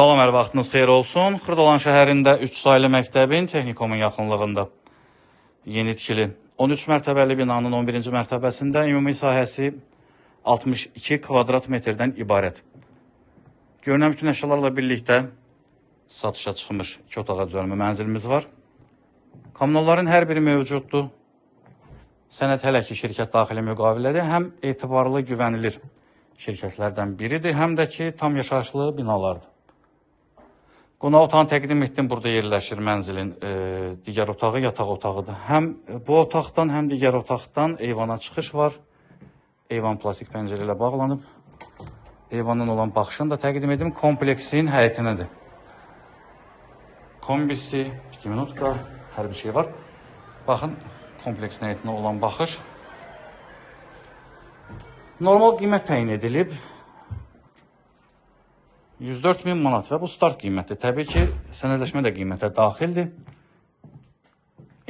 Salam, hər vaxtınız xeyir olsun. Xırdalan şəhərində 3 saylı məktəbin texnikumun yaxınlığında yeni tikili 13 mərtəbəli binanın 11-ci mərtəbəsində ümumi sahəsi 62 kvadrat metrdən ibarət. Görünən bütün əşyalarla birlikdə satışa çıxmış 2 otağa düzəlmə mənzilimiz var. Kommunalların hər biri mövcuddur. Sənəd hələ ki şirkət daxili müqavilədir. Həm etibarlı, güvənilir şirkətlərdən biridir, həm də ki tam yaşayışlı binalardır. Qonaq otağını təqdim etdim. Burada yerləşir mənzilin digər otağı, yataq otağıdır. Həm bu otaqdan, həm digər otaqdan eyvana çıxış var. Eyvan plastik pəncərə ilə bağlanıb. Eyvandan olan baxışını da təqdim edim. Kompleksin həyətinədir. Kombisi, 2 minutka, hər bir şey var. Baxın, kompleksin həyətinə olan baxış. Normal qiymət təyin edilib. 104.000 manat və bu start qiyməti. Təbii ki, sənədləşmə də qiymətə daxildir.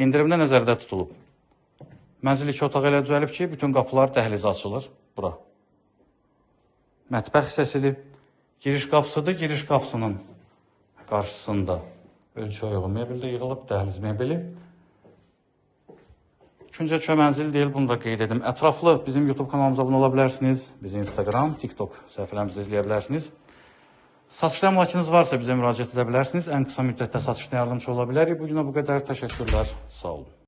İndirimdə nəzərdə tutulub. Mənzil 2 otaq elə düzəlib ki, bütün qapılar dəhlizə açılır. Bura. Mətbəx hissəsidir. Giriş qapısıdır. Giriş qapısının qarşısında ölçü uyğun mebeldə yığılıb, dəhliz mebeli. İkinci mənzil deyil, bunu da qeyd edim. Ətraflı bizim YouTube kanalımıza abunə ola bilərsiniz. Bizi Instagram, TikTok səhifələrimizi izləyə bilərsiniz. Satışda əmlakınız varsa bizə müraciət edə bilərsiniz. Ən qısa müddətdə satışda yardımcı ola bilərik. Bugünə bu qədər. Təşəkkürlər. Sağ olun.